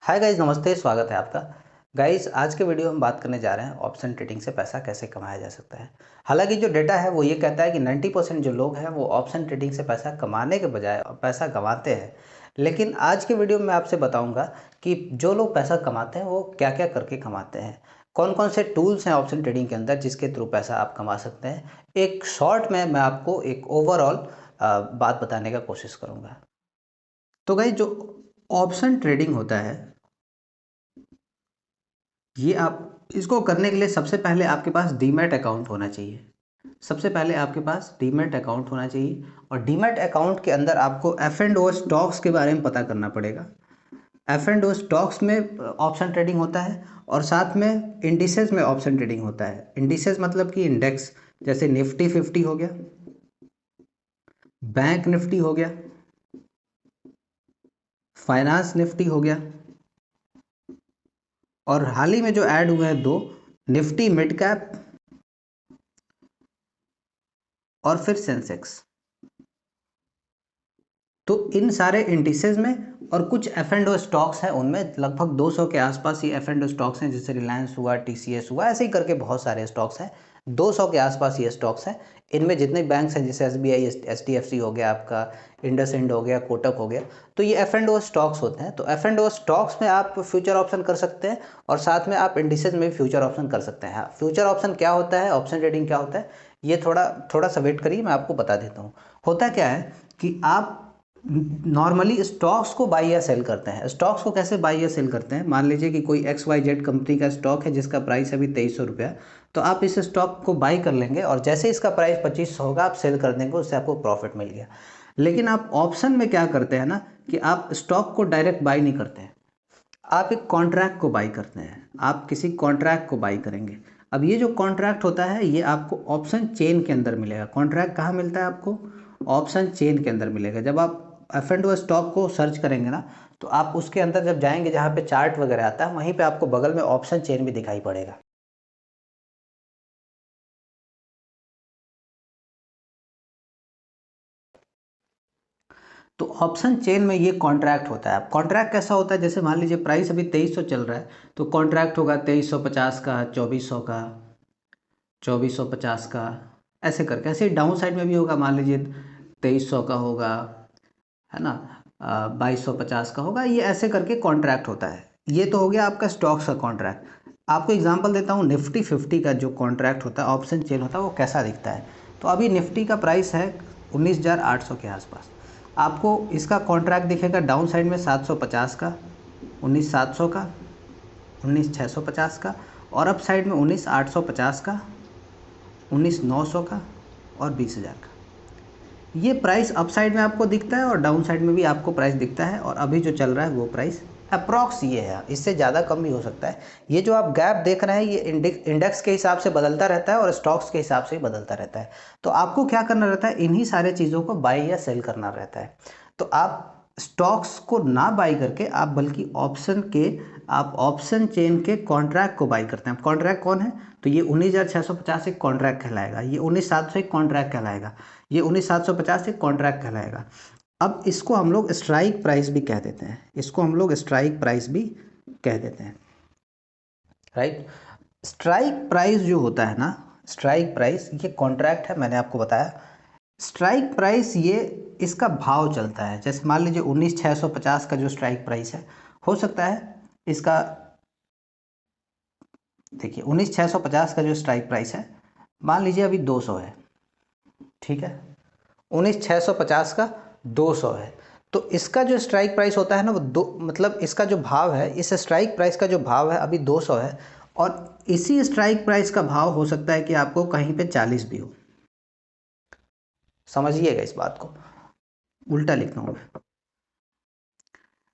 Hi guys, नमस्ते। स्वागत है आपका। गाइस, आज के वीडियो में बात करने जा रहे हैं ऑप्शन ट्रेडिंग से पैसा कैसे कमाया जा सकता है। हालांकि जो डेटा है वो ये कहता है कि 90% जो लोग हैं वो ऑप्शन ट्रेडिंग से पैसा कमाने के बजाय पैसा गंवाते हैं। लेकिन आज के वीडियो में आपसे बताऊंगा कि जो लोग पैसा कमाते हैं वो क्या क्या करके कमाते हैं, कौन कौन से टूल्स हैं ऑप्शन ट्रेडिंग के अंदर जिसके थ्रू पैसा आप कमा सकते हैं। एक शॉर्ट में मैं आपको एक ओवरऑल बात बताने का कोशिश करूँगा। तो गाइस, जो ऑप्शन ट्रेडिंग होता है ये आप इसको करने के लिए सबसे पहले आपके पास डीमैट अकाउंट होना चाहिए। सबसे पहले आपके पास डीमैट अकाउंट होना चाहिए और डीमैट अकाउंट के अंदर आपको एफ एंड ओ स्टॉक्स के बारे में पता करना पड़ेगा। एफ एंड ओ स्टॉक्स में ऑप्शन ट्रेडिंग होता है और साथ में इंडिसेस में ऑप्शन ट्रेडिंग होता है। इंडिसेस मतलब कि इंडेक्स, जैसे निफ्टी 50 हो गया, बैंक निफ्टी हो गया, फाइनेंस निफ्टी हो गया, और हाल ही में जो ऐड हुए हैं दो, निफ्टी मिड कैप और फिर सेंसेक्स। तो इन सारे इंडिसेस में और कुछ एफ एंड ओ स्टॉक्स हैं, उनमें लगभग 200 के आसपास ये एफ एंड ओ स्टॉक्स हैं, जैसे रिलायंस हुआ, टीसीएस हुआ, ऐसे ही करके बहुत सारे स्टॉक्स हैं। 200 के आसपास ये स्टॉक्स हैं। इनमें जितने बैंक्स हैं जैसे एसबीआई, एचडीएफसी हो गया, आपका इंडसइंड हो गया, कोटक हो गया, तो ये एफ एंड ओ स्टॉक्स होते हैं। तो एफ एंड ओ स्टॉक्स में आप फ्यूचर ऑप्शन कर सकते हैं और साथ में आप इंडिसेस में भी फ्यूचर ऑप्शन कर सकते हैं। हाँ, फ्यूचर ऑप्शन क्या होता है, ऑप्शन ट्रेडिंग क्या होता है, ये थोड़ा थोड़ा सा वेट करिए, मैं आपको बता देता हूँ। होता क्या है कि आप नॉर्मली स्टॉक्स को बाई या सेल करते हैं। स्टॉक्स को कैसे बाई या सेल करते हैं, मान लीजिए कि कोई एक्स वाई जेड कंपनी का स्टॉक है जिसका प्राइस अभी 2300 रुपया, तो आप इस स्टॉक को बाई कर लेंगे और जैसे इसका प्राइस 2500 होगा आप सेल कर देंगे, उससे आपको प्रॉफिट मिल गया। लेकिन आप ऑप्शन में क्या करते हैं ना, कि आप स्टॉक को डायरेक्ट बाई नहीं करते हैं, आप एक कॉन्ट्रैक्ट को बाई करते हैं। आप किसी कॉन्ट्रैक्ट को बाई करेंगे। अब ये जो कॉन्ट्रैक्ट होता है ये आपको ऑप्शन चेन के अंदर मिलेगा। कॉन्ट्रैक्ट कहाँ मिलता है आपको? ऑप्शन चेन के अंदर मिलेगा। जब आप एफ एंड ओ स्टॉक को सर्च करेंगे ना, तो आप उसके अंदर जब जाएंगे जहाँ पे चार्ट वगैरह आता है, वहीं पे आपको बगल में ऑप्शन चेन भी दिखाई पड़ेगा। तो ऑप्शन चेन में ये कॉन्ट्रैक्ट होता है। अब कॉन्ट्रैक्ट कैसा होता है, जैसे मान लीजिए प्राइस अभी 2300 चल रहा है, तो कॉन्ट्रैक्ट होगा 2350 का, 2400 का, 2450 का, ऐसे करके। ऐसे डाउन साइड में भी होगा, मान लीजिए 2300 का होगा, है ना, 2250 का होगा, ये ऐसे करके कॉन्ट्रैक्ट होता है। ये तो हो गया आपका स्टॉक्स का कॉन्ट्रैक्ट। आपको एग्जांपल देता हूँ, निफ्टी 50 का जो कॉन्ट्रैक्ट होता है, ऑप्शन चेन होता है, वो कैसा दिखता है। तो अभी निफ्टी का प्राइस है 19,800 के आसपास। आपको इसका कॉन्ट्रैक्ट दिखेगा डाउन साइड में 750 का, 19,700 का, 19,650 का, और अप साइड में 19,850 का, 19,900 का और 20,000 का। ये प्राइस अप साइड में आपको दिखता है और डाउन साइड में भी आपको प्राइस दिखता है, और अभी जो चल रहा है वो प्राइस अप्रॉक्स ये है। इससे ज़्यादा कम भी हो सकता है। ये जो आप गैप देख रहे हैं ये इंडेक्स के हिसाब से बदलता रहता है और स्टॉक्स के हिसाब से ही बदलता रहता है। तो आपको क्या करना रहता है, इन्हीं सारे चीज़ों को बाई या सेल करना रहता है। तो आप स्टॉक्स को ना बाई करके आप बल्कि आप ऑप्शन चेन के कॉन्ट्रैक्ट को बाई करते हैं। कॉन्ट्रैक्ट कौन है, तो ये 19,650 एक कॉन्ट्रैक्ट कहलाएगा, ये 19,700 एक कॉन्ट्रैक्ट कहलाएगा, ये 19,750 एक कॉन्ट्रैक्ट कहलाएगा। अब इसको हम लोग स्ट्राइक प्राइस भी कह देते हैं, इसको हम लोग स्ट्राइक प्राइस भी कह देते हैं, राइट। स्ट्राइक प्राइस जो होता है ना, स्ट्राइक प्राइस ये कॉन्ट्रैक्ट है, मैंने आपको बताया। स्ट्राइक प्राइस ये इसका भाव चलता है। जैसे मान लीजिए 19,650 का जो स्ट्राइक प्राइस है, हो सकता है इसका, देखिए 19,650 का जो स्ट्राइक प्राइस है, मान लीजिए अभी 200 है, ठीक है, 19,650 का 200 है। तो इसका जो स्ट्राइक प्राइस होता है ना, वो दो, मतलब इसका जो भाव है, इस स्ट्राइक प्राइस का जो भाव है अभी 200 है, और इसी स्ट्राइक प्राइस का भाव हो सकता है कि आपको कहीं पे 40 भी हो। समझिएगा इस बात को, उल्टा लिखता हूँ मैं,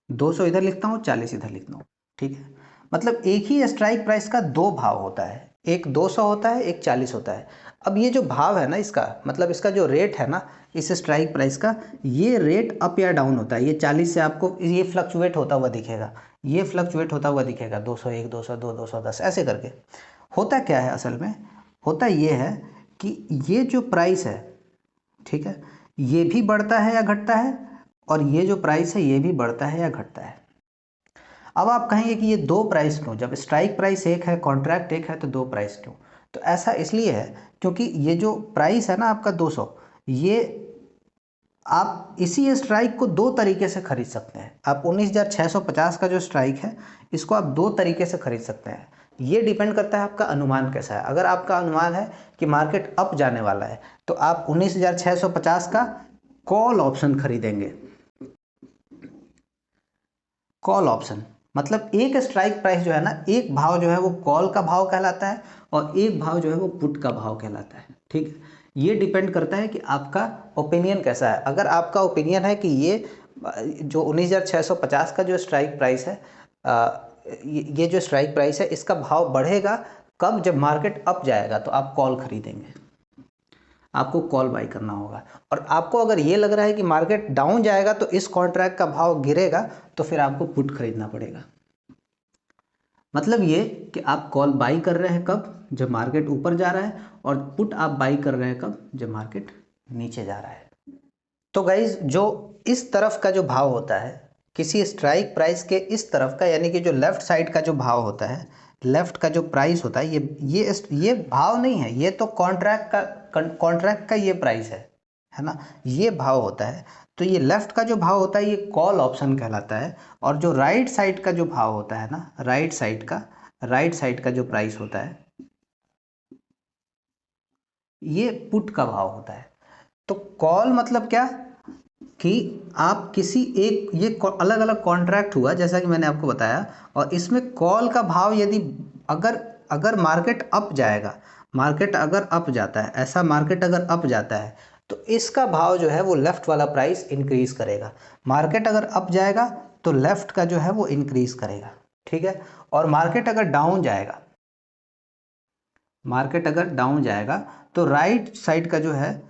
200 इधर लिखता हूँ, 40 इधर लिखता हूँ, ठीक है। मतलब एक ही स्ट्राइक प्राइस का दो भाव होता है, एक 200 होता है, एक 40 होता है। अब ये जो भाव है ना इसका, मतलब इसका जो रेट है ना इस स्ट्राइक प्राइस का, ये रेट अप या डाउन होता है। ये 40 से आपको ये फ्लक्चुएट होता हुआ दिखेगा, ये फ्लक्चुएट होता हुआ दिखेगा, 201, 202, 210 ऐसे करके। होता क्या है असल में, होता ये है कि ये जो प्राइस है, ठीक है, ये भी बढ़ता है या घटता है, और ये जो प्राइस है ये भी बढ़ता है या घटता है। अब आप कहेंगे कि ये दो प्राइस क्यों, जब स्ट्राइक प्राइस एक है, कॉन्ट्रैक्ट एक है, तो दो प्राइस क्यों? तो ऐसा इसलिए है क्योंकि ये जो प्राइस है ना आपका 200, ये आप इसी स्ट्राइक को दो तरीके से खरीद सकते हैं। आप 19,650 का जो स्ट्राइक है इसको आप दो तरीके से खरीद सकते हैं। ये डिपेंड करता है आपका अनुमान कैसा है। अगर आपका अनुमान है कि मार्केट अप जाने वाला है तो आप 19,650 का कॉल ऑप्शन खरीदेंगे। कॉल ऑप्शन मतलब एक स्ट्राइक प्राइस जो है ना, एक भाव जो है वो कॉल का भाव कहलाता है और एक भाव जो है वो पुट का भाव कहलाता है। ठीक है, ये डिपेंड करता है कि आपका ओपिनियन कैसा है। अगर आपका ओपिनियन है कि ये जो 19,650 का जो स्ट्राइक प्राइस है, ये जो स्ट्राइक प्राइस है इसका भाव बढ़ेगा कब, जब मार्केट अप जाएगा, तो आप कॉल खरीदेंगे, आपको कॉल बाई करना होगा। और आपको अगर ये लग रहा है कि मार्केट डाउन जाएगा तो इस कॉन्ट्रैक्ट का भाव गिरेगा, तो फिर आपको पुट खरीदना पड़ेगा। मतलब ये कि आप कॉल बाई कर रहे हैं कब, जब मार्केट ऊपर जा रहा है, और पुट आप बाई कर रहे हैं कब, जब मार्केट नीचे जा रहा है। तो गाइज जो इस तरफ का जो भाव होता है, किसी स्ट्राइक प्राइस के इस तरफ का, यानी कि जो लेफ्ट साइड का जो भाव होता है, लेफ्ट का जो प्राइस होता है, ये भाव नहीं है, ये तो कॉन्ट्रैक्ट का ये प्राइस है ना, ये भाव होता है। तो ये लेफ्ट का जो भाव होता है ये कॉल ऑप्शन कहलाता है, और जो राइट साइड का जो भाव होता है ना, राइट साइड का जो प्राइस होता है ये पुट का भाव होता है। तो कॉल मतलब क्या कि आप किसी एक, ये अलग अलग कॉन्ट्रैक्ट हुआ जैसा कि मैंने आपको बताया, और इसमें कॉल का भाव यदि अगर अगर मार्केट अप जाएगा, मार्केट अगर अप जाता है, ऐसा मार्केट अगर अप जाता है तो इसका भाव जो है वो लेफ्ट वाला प्राइस इंक्रीज करेगा। मार्केट अगर अप जाएगा तो लेफ्ट का जो है वो इंक्रीज करेगा। ठीक है, और मार्केट अगर डाउन जाएगा, मार्केट अगर डाउन जाएगा तो राइट साइड का जो है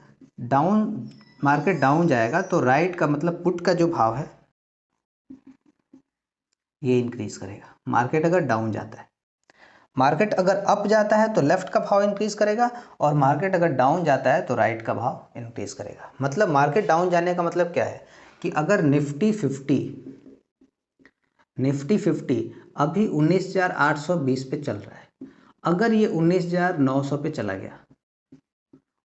डाउन, मार्केट डाउन जाएगा तो राइट का मतलब पुट का जो भाव है ये इंक्रीज करेगा। मार्केट अगर डाउन जाता है, मार्केट अगर अप जाता है तो लेफ्ट का भाव इंक्रीज करेगा, और मार्केट अगर डाउन जाता है तो राइट का भाव इंक्रीज करेगा। मतलब मार्केट डाउन जाने का मतलब क्या है कि अगर निफ्टी 50 अभी 19,820 पे चल रहा है, अगर ये 19,900 पे चला गया,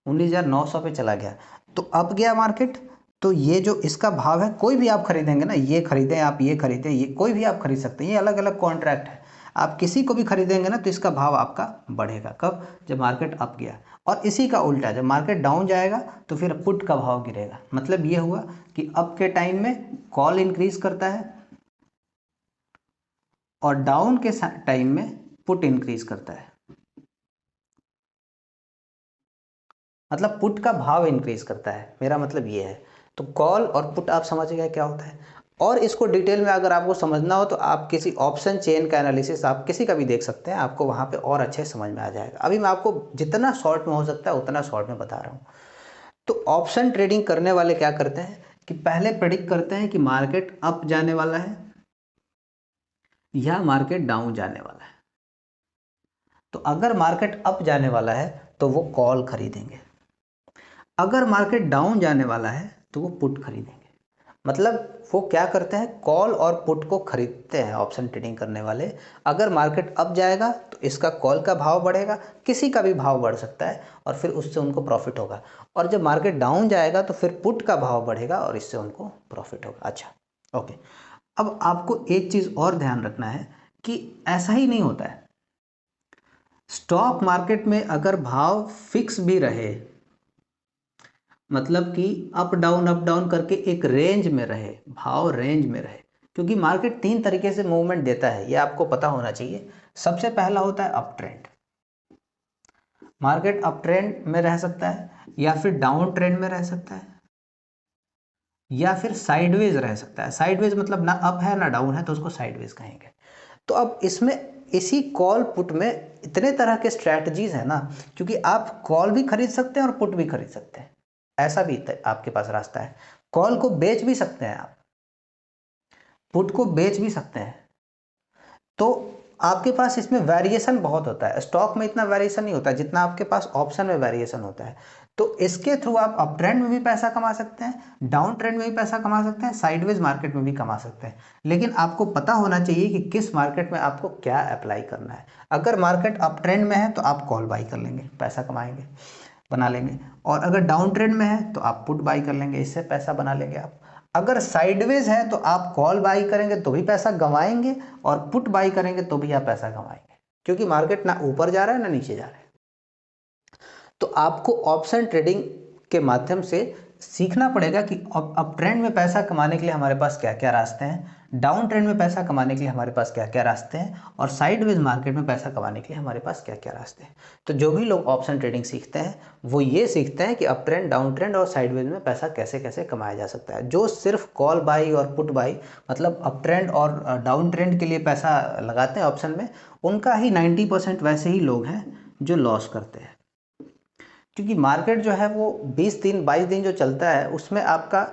19,900 पे चला गया, तो अब गया मार्केट, तो ये जो इसका भाव है, कोई भी आप खरीदेंगे ना, ये खरीदें आप, ये खरीदें, ये कोई भी आप खरीद सकते हैं, ये अलग अलग कॉन्ट्रैक्ट है, आप किसी को भी खरीदेंगे ना तो इसका भाव आपका बढ़ेगा कब, जब मार्केट अप गया। और इसी का उल्टा, जब मार्केट डाउन जाएगा तो फिर पुट का भाव गिरेगा। मतलब ये हुआ कि अप के टाइम में कॉल इंक्रीज करता है और डाउन के टाइम में पुट इंक्रीज करता है, मतलब पुट का भाव इंक्रीज करता है, मेरा मतलब ये है। तो कॉल और पुट आप समझ गए क्या होता है। और इसको डिटेल में अगर आपको समझना हो तो आप किसी ऑप्शन चेन का एनालिसिस आप किसी का भी देख सकते हैं, आपको वहाँ पे और अच्छे समझ में आ जाएगा। अभी मैं आपको जितना शॉर्ट में हो सकता है उतना शॉर्ट में बता रहा हूँ। तो ऑप्शन ट्रेडिंग करने वाले क्या करते हैं कि पहले प्रेडिक्ट करते हैं कि मार्केट अप जाने वाला है या मार्केट डाउन जाने वाला है। तो अगर मार्केट अप जाने वाला है तो वो कॉल खरीदेंगे, अगर मार्केट डाउन जाने वाला है तो वो पुट खरीदेंगे। मतलब वो क्या करते हैं, कॉल और पुट को खरीदते हैं ऑप्शन ट्रेडिंग करने वाले। अगर मार्केट अप जाएगा तो इसका कॉल का भाव बढ़ेगा, किसी का भी भाव बढ़ सकता है, और फिर उससे उनको प्रॉफिट होगा। और जब मार्केट डाउन जाएगा तो फिर पुट का भाव बढ़ेगा और इससे उनको प्रॉफिट होगा। अच्छा, ओके। अब आपको एक चीज़ और ध्यान रखना है कि ऐसा ही नहीं होता है। स्टॉक मार्केट में अगर भाव फिक्स भी रहे, मतलब कि अप डाउन करके एक रेंज में रहे, भाव रेंज में रहे, क्योंकि मार्केट तीन तरीके से मूवमेंट देता है, ये आपको पता होना चाहिए। सबसे पहला होता है up trend, market up trend में रह सकता है, या फिर डाउन ट्रेंड में रह सकता है, या फिर साइडवेज रह सकता है। साइडवेज मतलब ना अप है ना डाउन है, तो उसको साइडवेज कहेंगे। तो अब इसमें इसी कॉल पुट में इतने तरह के स्ट्रैटेजीज है ना, क्योंकि आप कॉल भी खरीद सकते हैं और पुट भी खरीद सकते हैं, ऐसा भी आपके पास रास्ता है। कॉल को बेच भी सकते हैं आप, पुट को बेच भी सकते हैं। तो आपके पास इसमें वेरिएशन बहुत होता है, स्टॉक में इतना वेरिएशन नहीं होता जितना आपके पास ऑप्शन में वेरिएशन होता है। तो इसके थ्रू आप अप ट्रेंड में भी पैसा कमा सकते हैं, डाउन ट्रेंड में भी पैसा कमा सकते हैं, साइडवेज मार्केट में भी कमा सकते हैं। लेकिन आपको पता होना चाहिए कि किस मार्केट में आपको क्या अप्लाई करना है। अगर मार्केट अप ट्रेंड में है तो आप कॉल बाई कर लेंगे, पैसा कमाएंगे, बना लेंगे। और अगर डाउन ट्रेंड में है तो आप पुट बाई कर लेंगे, इससे पैसा बना लेंगे आप। अगर साइडवेज है तो आप कॉल बाई करेंगे तो भी पैसा कमाएंगे, और पुट बाई करेंगे तो भी आप पैसा कमाएंगे, क्योंकि मार्केट ना ऊपर जा रहा है ना नीचे जा रहा है। तो आपको ऑप्शन ट्रेडिंग के माध्यम से सीखना पड़ेगा कि अप ट्रेंड में पैसा कमाने के लिए हमारे पास क्या क्या रास्ते हैं, डाउन ट्रेंड में पैसा कमाने के लिए हमारे पास क्या क्या रास्ते हैं, और साइडवेज मार्केट में पैसा कमाने के लिए हमारे पास क्या क्या रास्ते हैं। तो जो भी लोग ऑप्शन ट्रेडिंग सीखते हैं वो ये सीखते हैं कि अप ट्रेंड, डाउन ट्रेंड और साइडवेज में पैसा कैसे कैसे कमाया जा सकता है। जो सिर्फ कॉल बाई और पुट बाई, मतलब अप ट्रेंड और डाउन ट्रेंड के लिए पैसा लगाते हैं ऑप्शन में, उनका ही 90% वैसे ही लोग हैं जो लॉस करते हैं। क्योंकि मार्केट जो है वो 20 दिन 22 दिन जो चलता है उसमें आपका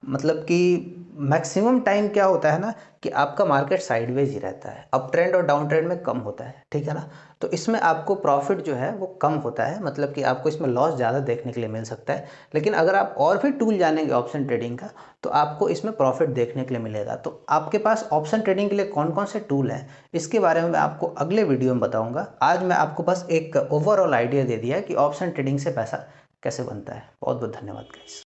मतलब कि मैक्सिमम टाइम क्या होता है ना कि आपका मार्केट साइडवेज ही रहता है, अप ट्रेंड और डाउन ट्रेंड में कम होता है, ठीक है ना। तो इसमें आपको प्रॉफिट जो है वो कम होता है, मतलब कि आपको इसमें लॉस ज़्यादा देखने के लिए मिल सकता है। लेकिन अगर आप और भी टूल जानेंगे ऑप्शन ट्रेडिंग का तो आपको इसमें प्रॉफिट देखने के लिए मिलेगा। तो आपके पास ऑप्शन ट्रेडिंग के लिए कौन कौन से टूल हैं इसके बारे में मैं आपको अगले वीडियो में बताऊंगा। आज मैं आपको बस एक ओवरऑल आइडिया दे दिया कि ऑप्शन ट्रेडिंग से पैसा कैसे बनता है। बहुत बहुत धन्यवाद गाइस।